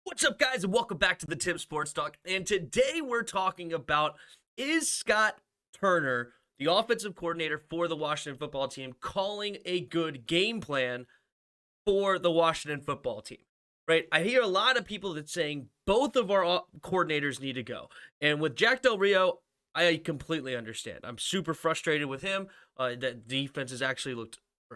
What's up, guys, and welcome back to the Tim Sports Talk. And today we're talking about, is Scott Turner, the offensive coordinator for the Washington football team, calling a good game plan for the Washington football team? Right? I hear a lot of people that saying both of our coordinators need to go. And with Jack Del Rio, I completely understand. I'm super frustrated with him. That defense has actually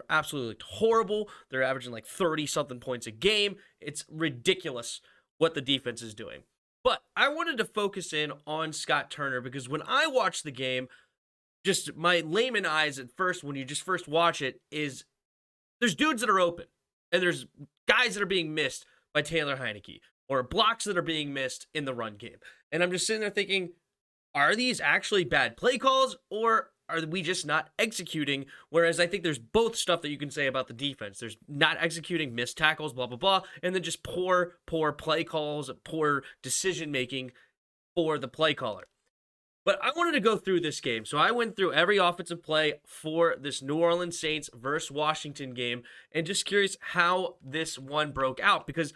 absolutely looked horrible. They're averaging like 30-something points a game. It's ridiculous what the defense is doing. But I wanted to focus in on Scott Turner because when I watched the game, just my layman eyes at first, when you just first watch it, is there's dudes that are open and there's guys that are being missed by Taylor Heineke or blocks that are being missed in the run game. And I'm just sitting there thinking, are these actually bad play calls or are we just not executing? Whereas I think there's both stuff that you can say about the defense. There's not executing, missed tackles, blah, blah, blah, and then just poor play calls, poor decision-making for the play caller. But I wanted to go through this game. So I went through every offensive play for this New Orleans Saints versus Washington game and just curious how this one broke out because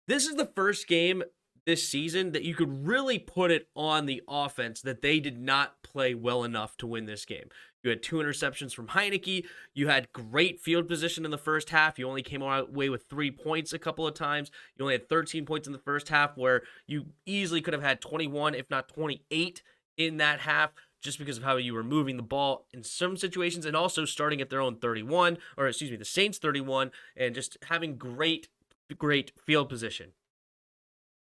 this is the first game this season that you could really put it on the offense that they did not play well enough to win this game. You had 2 interceptions from Heineke. You had great field position in the first half. You only came away with 3 points a couple of times. You only had 13 points in the first half where you easily could have had 21, if not 28 in that half just because of how you were moving the ball in some situations and also starting at their own 31, or excuse me, the Saints 31, and just having great field position.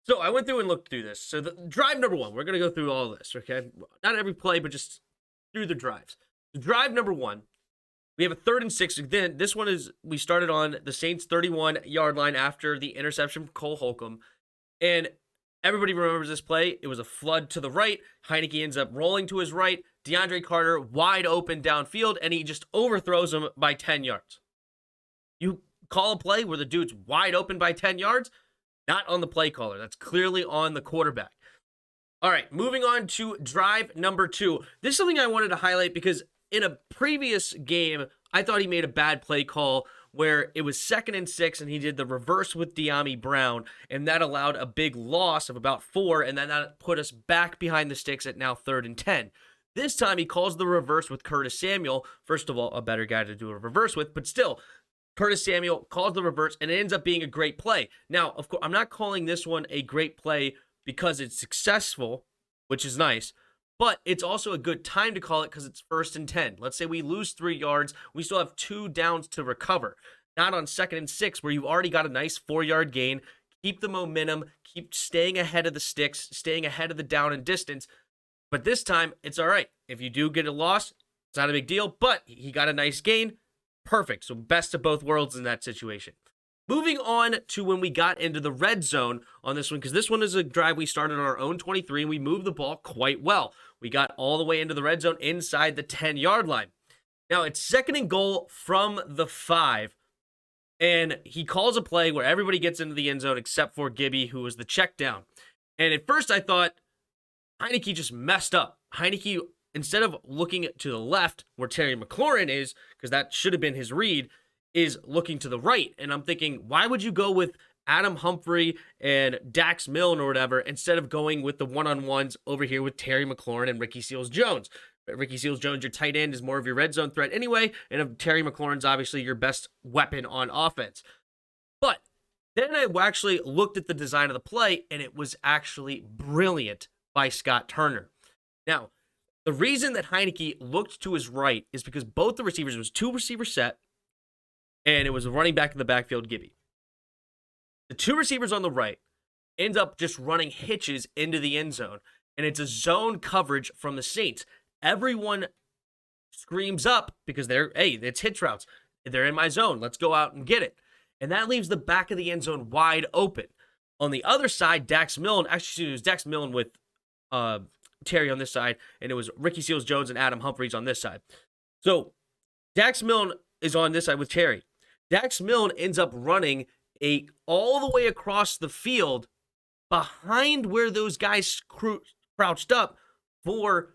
So I went through and looked through this. So the drive number 1, we're going to go through all this, okay? Not every play, but just through the drives. The drive number 1, we have a 3rd and 6. Then this one is, we started on the Saints 31-yard line after the interception from Cole Holcomb. And everybody remembers this play. It was a flood to the right. Heineke ends up rolling to his right. DeAndre Carter wide open downfield, and he just overthrows him by 10 yards. You call a play where the dude's wide open by 10 yards? Not on the play caller. That's clearly on the quarterback. All right, moving on to drive number 2. This is something I wanted to highlight because in a previous game, I thought he made a bad play call where it was 2nd and 6, and he did the reverse with De'Ami Brown, and that allowed a big loss of about 4, and then that put us back behind the sticks at now 3rd and 10. This time, he calls the reverse with Curtis Samuel. First of all, a better guy to do a reverse with, but still, Curtis Samuel calls the reverse, and it ends up being a great play. Now, of course, I'm not calling this one a great play because it's successful, which is nice, but it's also a good time to call it because it's 1st and 10. Let's say we lose 3 yards. We still have 2 downs to recover. Not on 2nd and 6 where you've already got a nice 4-yard gain. Keep the momentum. Keep staying ahead of the sticks, staying ahead of the down and distance. But this time, it's all right. If you do get a loss, it's not a big deal, but he got a nice gain. Perfect. So best of both worlds in that situation. Moving on to when we got into the red zone on this one, because this one is a drive we started on our own 23, and we moved the ball quite well. We got all the way into the red zone inside the 10-yard line. Now, it's 2nd and goal from the 5, and he calls a play where everybody gets into the end zone except for Gibby, who was the check down. And at first I thought Heineke just messed up. Heineke, instead of looking to the left where Terry McLaurin is, because that should have been his read, is looking to the right. And I'm thinking, why would you go with Adam Humphrey and Dax Milne or whatever instead of going with the one-on-ones over here with Terry McLaurin and Ricky Seals-Jones? Ricky Seals-Jones, your tight end, is more of your red zone threat anyway, and Terry McLaurin's obviously your best weapon on offense. But then I actually looked at the design of the play, and it was actually brilliant by Scott Turner. Now, the reason that Heineke looked to his right is because both the receivers, it was 2 receiver set, and it was a running back in the backfield, Gibby. The 2 receivers on the right end up just running hitches into the end zone, and it's a zone coverage from the Saints. Everyone screams up because it's hitch routes. They're in my zone. Let's go out and get it. And that leaves the back of the end zone wide open. On the other side, Dax Milne, actually, it was Dax Milne with Terry on this side, and it was Ricky Seals-Jones and Adam Humphries on this side. So Dax Milne is on this side with Terry. Dax Milne ends up running all the way across the field behind where those guys crouched up for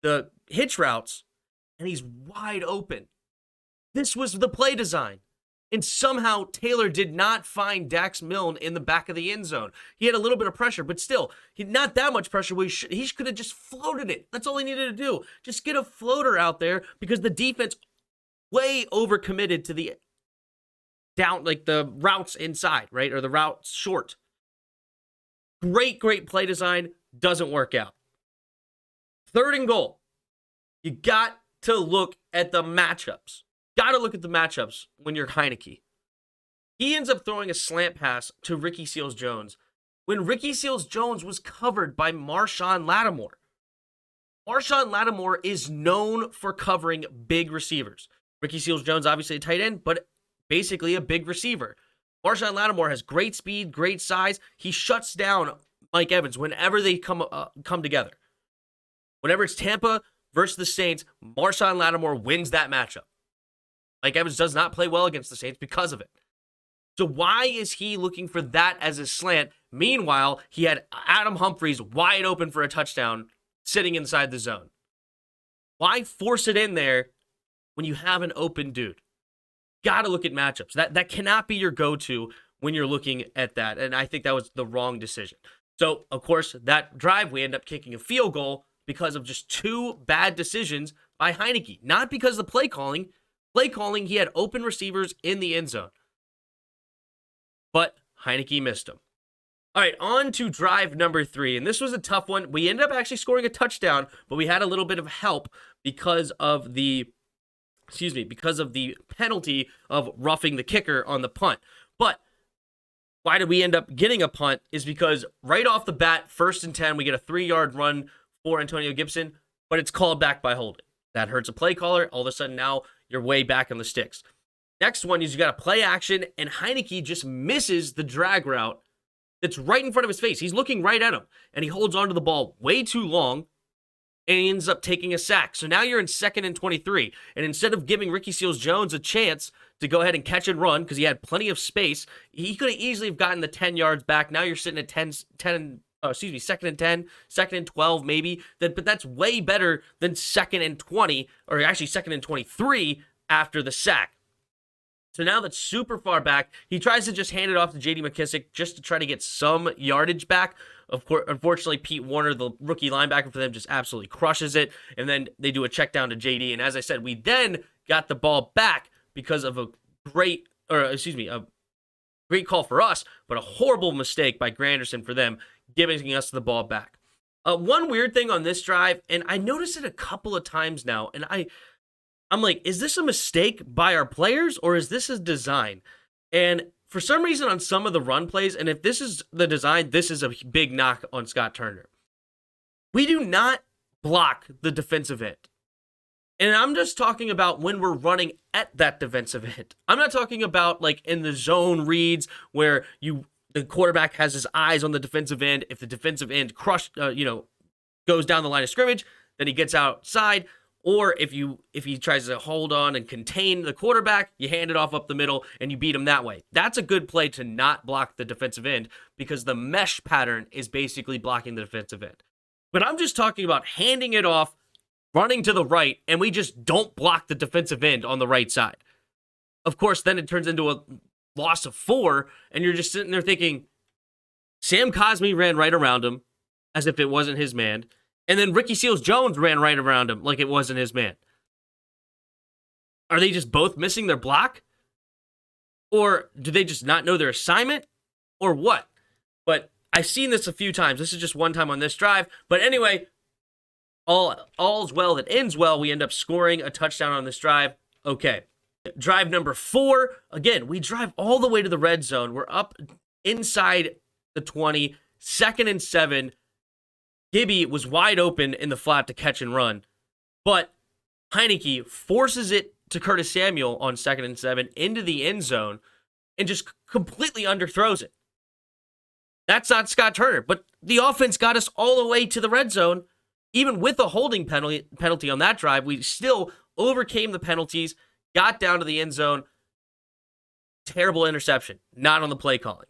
the hitch routes, and he's wide open. This was the play design. And somehow Taylor did not find Dax Milne in the back of the end zone. He had a little bit of pressure, but still, not that much pressure. He could have just floated it. That's all he needed to do. Just get a floater out there because the defense way overcommitted to the down, like the routes inside, right? Or the routes short. Great play design. Doesn't work out. 3rd and goal. You got to look at the matchups. Got to look at the matchups when you're Heineke. He ends up throwing a slant pass to Ricky Seals-Jones when Ricky Seals-Jones was covered by Marshawn Lattimore. Marshawn Lattimore is known for covering big receivers. Ricky Seals-Jones, obviously a tight end, but basically a big receiver. Marshawn Lattimore has great speed, great size. He shuts down Mike Evans whenever they come together. Whenever it's Tampa versus the Saints, Marshawn Lattimore wins that matchup. Mike Evans does not play well against the Saints because of it. So why is he looking for that as a slant? Meanwhile, he had Adam Humphries wide open for a touchdown sitting inside the zone. Why force it in there when you have an open dude? Got to look at matchups. That cannot be your go-to when you're looking at that. And I think that was the wrong decision. So, of course, that drive, we end up kicking a field goal because of just 2 bad decisions by Heineke. Not because of the play calling. Play calling, he had open receivers in the end zone. But Heineke missed him. All right, on to drive number 3. And this was a tough one. We ended up actually scoring a touchdown, but we had a little bit of help because of the penalty of roughing the kicker on the punt. But why did we end up getting a punt is because right off the bat, 1st and 10, we get a 3-yard run for Antonio Gibson, but it's called back by holding. That hurts a play caller. All of a sudden now you're way back on the sticks. Next one is you got a play action, and Heineke just misses the drag route that's right in front of his face. He's looking right at him, and he holds onto the ball way too long, and he ends up taking a sack. So now you're in 2nd and 23, and instead of giving Ricky Seals-Jones a chance to go ahead and catch and run because he had plenty of space, he could have easily have gotten the 10 yards back. Now you're sitting at 2nd and 10, 2nd and 12 maybe. But that's way better than 2nd and 20, or actually 2nd and 23 after the sack. So now that's super far back. He tries to just hand it off to J.D. McKissic just to try to get some yardage back. Of course, unfortunately, Pete Warner, the rookie linebacker for them, just absolutely crushes it. And then they do a check down to J.D. And as I said, we then got the ball back because of a great call for us, but a horrible mistake by Granderson for them giving us the ball back. One weird thing on this drive, and I noticed it a couple of times now, and I'm like, is this a mistake by our players or is this a design? And for some reason on some of the run plays, and if this is the design, this is a big knock on Scott Turner. We do not block the defensive end. And I'm just talking about when we're running at that defensive end. I'm not talking about like in the zone reads where the quarterback has his eyes on the defensive end. If the defensive end goes down the line of scrimmage, then he gets outside. Or if he tries to hold on and contain the quarterback, you hand it off up the middle and you beat him that way. That's a good play to not block the defensive end because the mesh pattern is basically blocking the defensive end. But I'm just talking about handing it off, running to the right, and we just don't block the defensive end on the right side. Of course, then it turns into a loss of 4, and you're just sitting there thinking, Sam Cosmi ran right around him as if it wasn't his man. And then Ricky Seals-Jones ran right around him like it wasn't his man. Are they just both missing their block? Or do they just not know their assignment? Or what? But I've seen this a few times. This is just one time on this drive. But anyway, all's well that ends well. We end up scoring a touchdown on this drive. Okay. Drive number 4. Again, we drive all the way to the red zone. We're up inside the 20, 2nd and 7. Gibby was wide open in the flat to catch and run, but Heineke forces it to Curtis Samuel on 2nd and 7 into the end zone and just completely underthrows it. That's not Scott Turner, but the offense got us all the way to the red zone. Even with a holding penalty on that drive, we still overcame the penalties, got down to the end zone. Terrible interception, not on the play calling.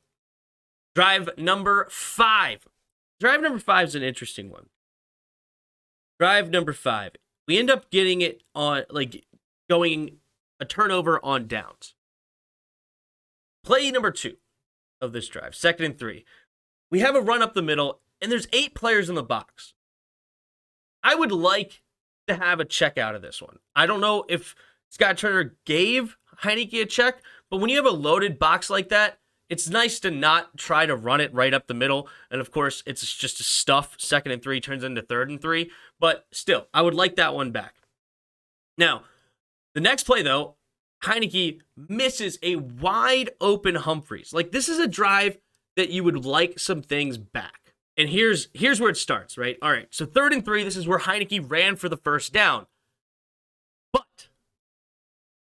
Drive number 5. Drive number 5 is an interesting one. Drive number 5. We end up getting it on, going a turnover on downs. Play number 2 of this drive, 2nd and 3. We have a run up the middle, and there's 8 players in the box. I would like to have a check out of this one. I don't know if Scott Turner gave Heinicke a check, but when you have a loaded box like that, it's nice to not try to run it right up the middle. And of course, it's just a stuff. 2nd and 3 turns into 3rd and 3. But still, I would like that one back. Now, the next play, though, Heinicke misses a wide open Humphries. Like, this is a drive that you would like some things back. And here's where it starts, right? All right, so 3rd and 3, this is where Heinicke ran for the first down. But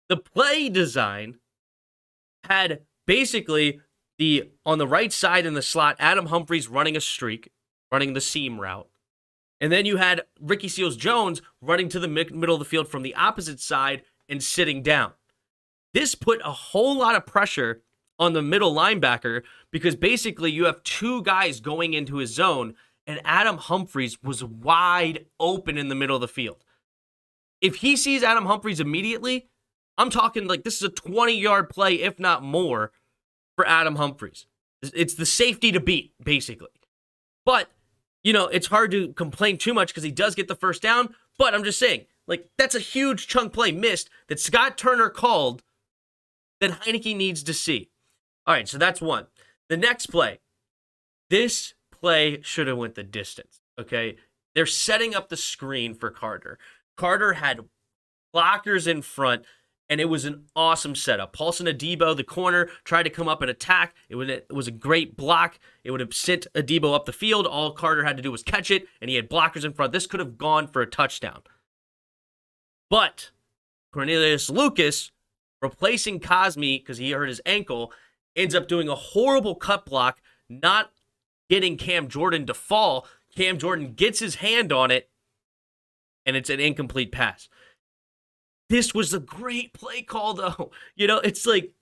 the play design had basically on the right side in the slot, Adam Humphries running a streak, running the seam route. And then you had Ricky Seals-Jones running to the middle of the field from the opposite side and sitting down. This put a whole lot of pressure on the middle linebacker because basically you have 2 guys going into his zone, and Adam Humphries was wide open in the middle of the field. If he sees Adam Humphries immediately, I'm talking like this is a 20-yard play, if not more, for Adam Humphries. It's the safety to beat, basically. But, it's hard to complain too much because he does get the first down. But I'm just saying, like, that's a huge chunk play missed that Scott Turner called that Heinicke needs to see. All right, so that's one. The next play. This play should have went the distance, okay? They're setting up the screen for Carter. Carter had blockers in front, and it was an awesome setup. Paulson Adebo, the corner, tried to come up and attack. It was a great block. It would have sent Adebo up the field. All Carter had to do was catch it, and he had blockers in front. This could have gone for a touchdown. But Cornelius Lucas, replacing Cosme because he hurt his ankle, ends up doing a horrible cut block, not getting Cam Jordan to fall. Cam Jordan gets his hand on it, and it's an incomplete pass. This was a great play call, though. It's like,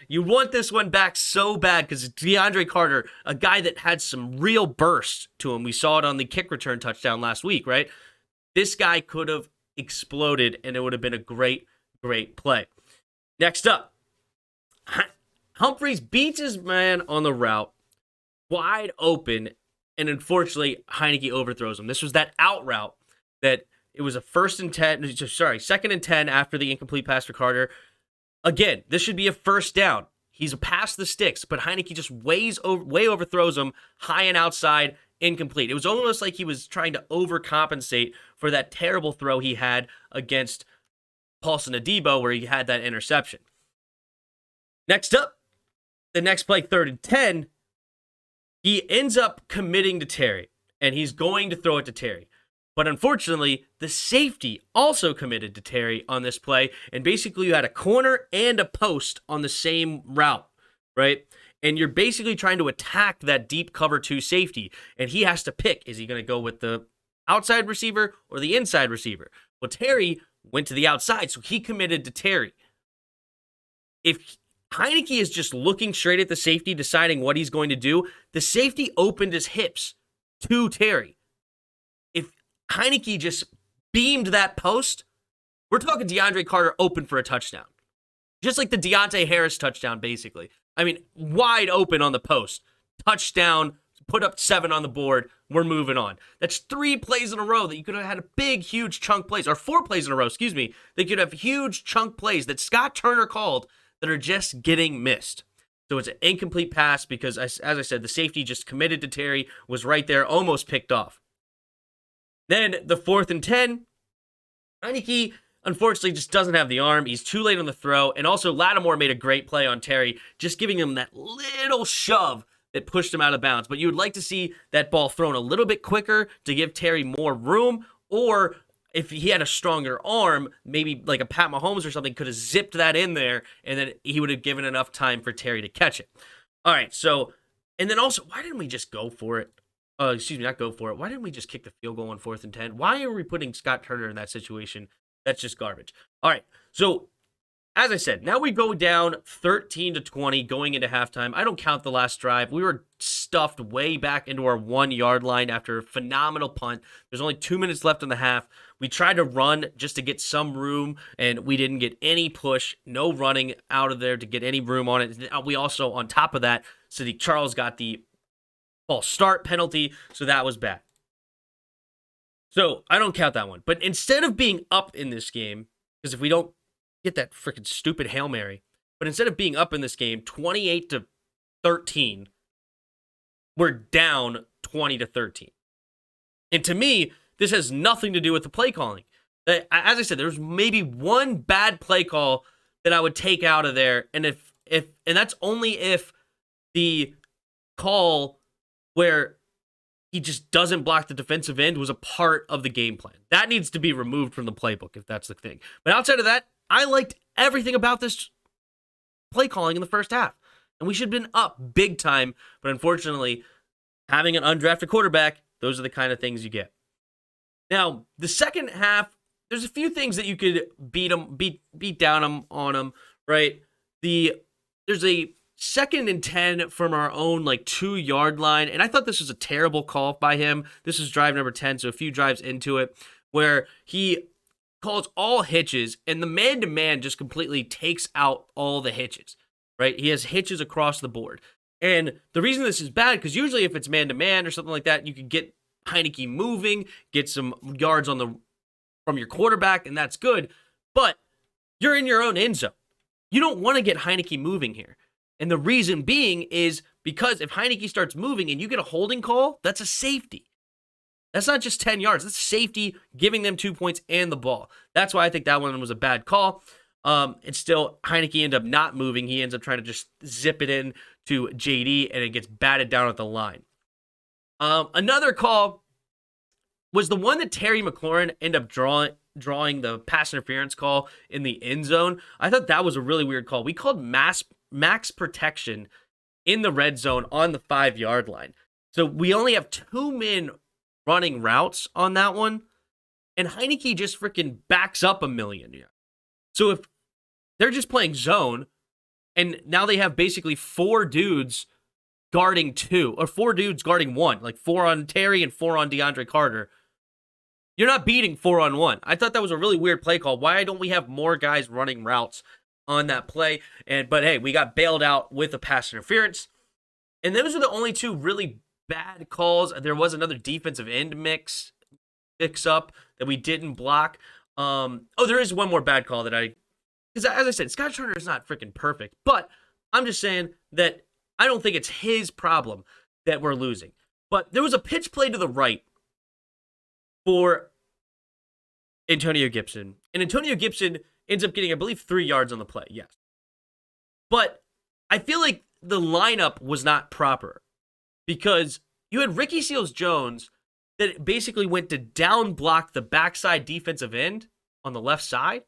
you want this one back so bad because DeAndre Carter, a guy that had some real burst to him. We saw it on the kick return touchdown last week, right? This guy could have exploded, and it would have been a great, great play. Next up, Humphries beats his man on the route, wide open, and unfortunately, Heinicke overthrows him. This was that out route that it was a 2nd and 10 after the incomplete pass for Carter. Again, this should be a first down. He's past the sticks, but Heinicke just way overthrows him, high and outside, incomplete. It was almost like he was trying to overcompensate for that terrible throw he had against Paulson Adebo where he had that interception. Next up, the next play, 3rd and 10, he ends up committing to Terry, and he's going to throw it to Terry. But unfortunately, the safety also committed to Terry on this play, and basically you had a corner and a post on the same route, right? And you're basically trying to attack that deep cover 2 safety, and he has to pick, is he going to go with the outside receiver or the inside receiver? Well, Terry went to the outside, so he committed to Terry. If Heinicke is just looking straight at the safety, deciding what he's going to do, the safety opened his hips to Terry. If Heinicke just beamed that post, we're talking DeAndre Carter open for a touchdown. Just like the Deontay Harris touchdown, basically. I mean, wide open on the post. Touchdown, put up 7 on the board, we're moving on. That's 3 plays in a row that you could have had a big, huge chunk plays, or 4 plays in a row, that you could have huge chunk plays that Scott Turner called that are just getting missed. So it's an incomplete pass because, as I said, the safety just committed to Terry, was right there, almost picked off. Then the 4th and 10, Heinicke unfortunately just doesn't have the arm. He's too late on the throw. And also Lattimore made a great play on Terry, just giving him that little shove that pushed him out of bounds. But you would like to see that ball thrown a little bit quicker to give Terry more room, or if he had a stronger arm, maybe like a Pat Mahomes or something could have zipped that in there, and then he would have given enough time for Terry to catch it. All right, so, and then also, why didn't we just go for it? Not go for it. Why didn't we just kick the field goal on 4th and 10? Why are we putting Scott Turner in that situation? That's just garbage. All right, so as I said, now we go down 13-20 going into halftime. I don't count the last drive. We were stuffed way back into our 1-yard line after a phenomenal punt. There's only 2 minutes left in the half. We tried to run just to get some room, and we didn't get any push, no running out of there to get any room on it. We also, on top of that, Sadiq Charles got the false start penalty, so that was bad. So I don't count that one. But instead of being up in this game, because if we don't get that freaking stupid Hail Mary, but instead of being up in this game 28-13, we're down 20-13. And to me, this has nothing to do with the play calling. As I said, there's maybe one bad play call that I would take out of there, and and that's only if the call where he just doesn't block the defensive end was a part of the game plan. That needs to be removed from the playbook if that's the thing. But outside of that, I liked everything about this play calling in the first half. And we should have been up big time. But unfortunately, having an undrafted quarterback, those are the kind of things you get. Now, the second half, there's a few things that you could beat down on them, right? There's a 2nd and 10 from our own 2-yard line. And I thought this was a terrible call by him. This is drive number 10, so a few drives into it, where he calls all hitches, and the man-to-man just completely takes out all the hitches, right? He has hitches across the board. And the reason this is bad, because usually if it's man-to-man or something like that, you can get Heineke moving, get some yards from your quarterback, and that's good. But you're in your own end zone. You don't want to get Heineke moving here. And the reason being is because if Heineke starts moving and you get a holding call, that's a safety. That's not just 10 yards. That's safety, giving them 2 points and the ball. That's why I think that one was a bad call. And still, Heineke ended up not moving. He ends up trying to just zip it in to JD, and it gets batted down at the line. Another call was the one that Terry McLaurin ended up drawing the pass interference call in the end zone. I thought that was a really weird call. We called max protection in the red zone on the 5-yard line. So we only have 2 men running routes on that one, and Heineke just freaking backs up a million. So if they're just playing zone, and now they have basically 4 dudes guarding 2, or 4 dudes guarding 1, 4 on Terry and 4 on DeAndre Carter, you're not beating 4-on-1. I thought that was a really weird play call. Why don't we have more guys running routes on that play? But hey, we got bailed out with a pass interference. And those are the only 2 really bad calls. There was another defensive end mix up that we didn't block. There is one more bad call because as I said, Scott Turner is not freaking perfect, but I'm just saying that I don't think it's his problem that we're losing. But there was a pitch play to the right for Antonio Gibson, and Antonio Gibson ends up getting, I believe, 3 yards on the play, yes. But I feel like the lineup was not proper, because you had Ricky Seals-Jones that basically went to down block the backside defensive end on the left side,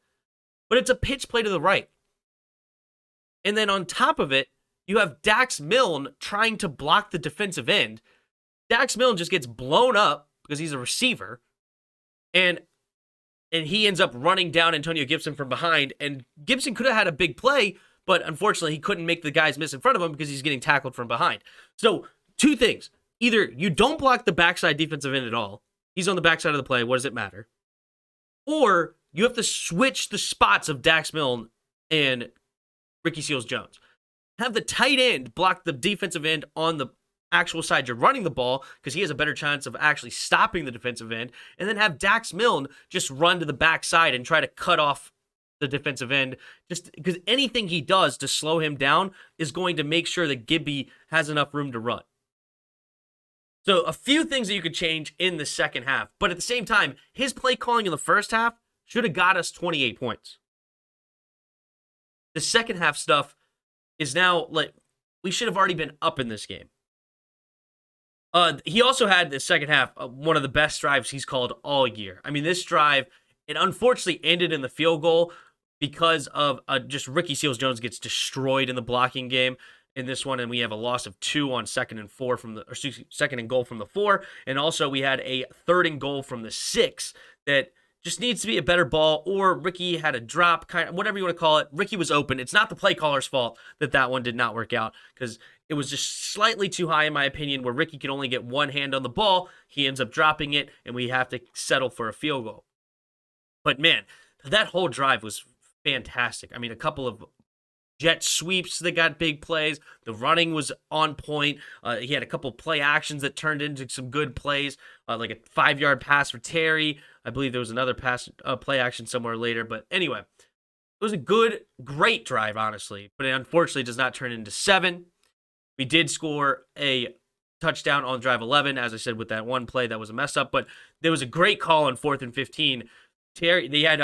but it's a pitch play to the right. And then on top of it, you have Dax Milne trying to block the defensive end. Dax Milne just gets blown up because he's a receiver, and he ends up running down Antonio Gibson from behind, and Gibson could have had a big play, but unfortunately he couldn't make the guys miss in front of him because he's getting tackled from behind. So 2 things. Either you don't block the backside defensive end at all. He's on the backside of the play. What does it matter? Or you have to switch the spots of Dax Milne and Ricky Seals-Jones. Have the tight end block the defensive end on the actual side you're running the ball, because he has a better chance of actually stopping the defensive end, and then have Dax Milne just run to the backside and try to cut off the defensive end, just because anything he does to slow him down is going to make sure that Gibby has enough room to run. So a few things that you could change in the second half, but at the same time, his play calling in the first half should have got us 28 points. The second half stuff is now, we should have already been up in this game. He also had the second half, one of the best drives he's called all year. I mean, this drive, it unfortunately ended in the field goal because of just Ricky Seals-Jones gets destroyed in the blocking game in this one, and we have a loss of 2 on 2nd and goal from the 4, and also we had a 3rd and goal from the 6 that just needs to be a better ball, or Ricky had a drop, kind of whatever you want to call it. Ricky was open. It's not the play caller's fault that one did not work out, because it was just slightly too high in my opinion, where Ricky can only get one hand on the ball. He ends up dropping it, and we have to settle for a field goal. But man, that whole drive was fantastic. I mean, a couple of jet sweeps that got big plays. The running was on point. He had a couple play actions that turned into some good plays, like a 5-yard pass for Terry. I believe there was another play action somewhere later. But anyway, it was a great drive, honestly. But it unfortunately does not turn into 7. We did score a touchdown on drive 11, as I said, with that one play that was a mess up. But there was a great call on 4th and 15. Terry, they had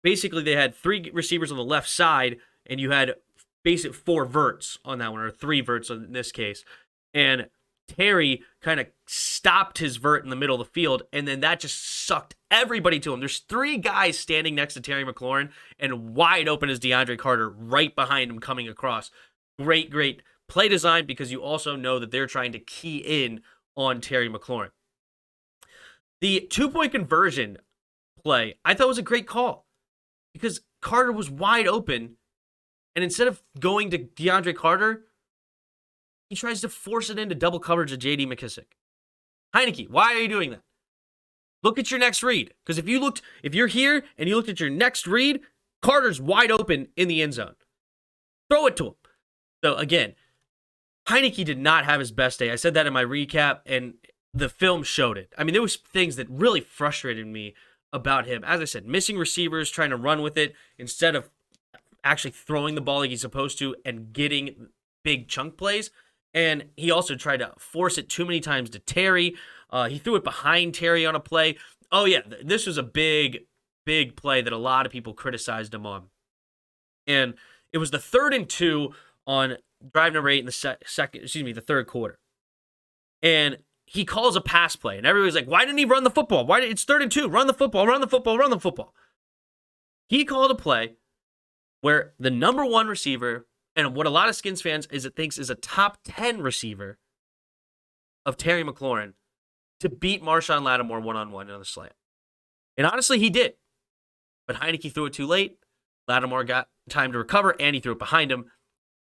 basically they had 3 receivers on the left side, and you had basic 4 verts on that one, or 3 verts in this case. And Terry kind of stopped his vert in the middle of the field, and then that just sucked everybody to him. There's 3 guys standing next to Terry McLaurin, and wide open is DeAndre Carter right behind him coming across. Great play design, because you also know that they're trying to key in on Terry McLaurin. The 2-point conversion play, I thought was a great call, because Carter was wide open, and instead of going to DeAndre Carter, he tries to force it into double coverage of J.D. McKissick. Heineke, why are you doing that? Look at your next read, because if you're here and you looked at your next read, Carter's wide open in the end zone. Throw it to him. So again, Heineke did not have his best day. I said that in my recap, and the film showed it. I mean, there was things that really frustrated me about him. As I said, missing receivers, trying to run with it instead of actually throwing the ball like he's supposed to and getting big chunk plays. And he also tried to force it too many times to Terry. He threw it behind Terry on a play. Oh yeah, this was a big play that a lot of people criticized him on. And it was the 3rd and 2 on drive number 8 in the third quarter. And he calls a pass play, and everybody's like, why didn't he run the football? It's 3rd and 2. Run the football, run the football, run the football. He called a play where the number 1 receiver, and what a lot of Skins fans thinks is a top 10 receiver of Terry McLaurin, to beat Marshawn Lattimore one-on-one on the slant. And honestly, he did. But Heineke threw it too late. Lattimore got time to recover, and he threw it behind him,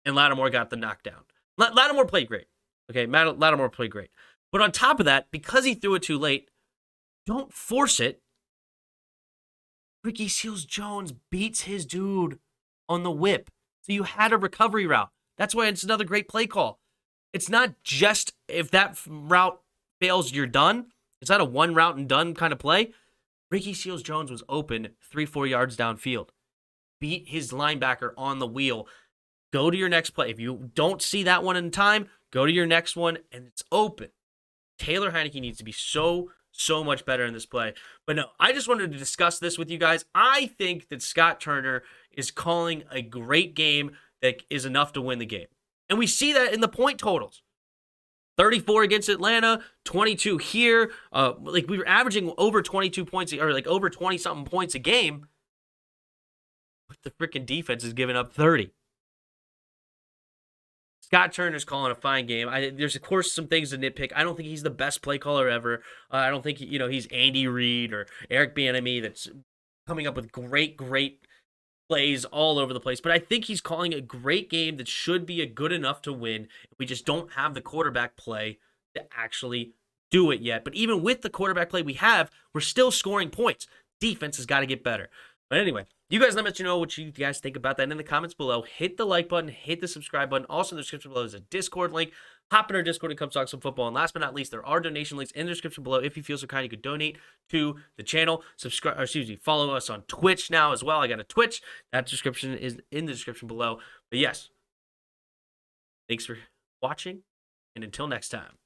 and Lattimore got the knockdown. Lattimore played great. Okay, Lattimore played great. But on top of that, because he threw it too late, don't force it. Ricky Seals-Jones beats his dude on the whip. So you had a recovery route. That's why it's another great play call. It's not just if that route fails, you're done. It's not a one route and done kind of play. Ricky Seals-Jones was open 3-4 yards downfield. Beat his linebacker on the wheel. Go to your next play. If you don't see that one in time, go to your next one, and it's open. Taylor Heineke needs to be so much better in this play. But no, I just wanted to discuss this with you guys. I think that Scott Turner is calling a great game that is enough to win the game. And we see that in the point totals. 34 against Atlanta, 22 here. We were averaging over 22 points, or like over 20-something points a game. But the freaking defense is giving up 30. Scott Turner's calling a fine game. There's, of course, some things to nitpick. I don't think he's the best play caller ever. I don't think he's Andy Reid or Eric Bieniemy that's coming up with great plays all over the place. But I think he's calling a great game that should be a good enough to win. We just don't have the quarterback play to actually do it yet. But even with the quarterback play we have, we're still scoring points. Defense has got to get better. But anyway, you guys let me know what you guys think about that in the comments below. Hit the like button, hit the subscribe button. Also in the description below is a Discord link. Hop in our Discord and come talk some football. And last but not least, there are donation links in the description below. If you feel so kind, you could donate to the channel. Follow us on Twitch now as well. I got a Twitch. That description is in the description below. But yes, thanks for watching, and until next time.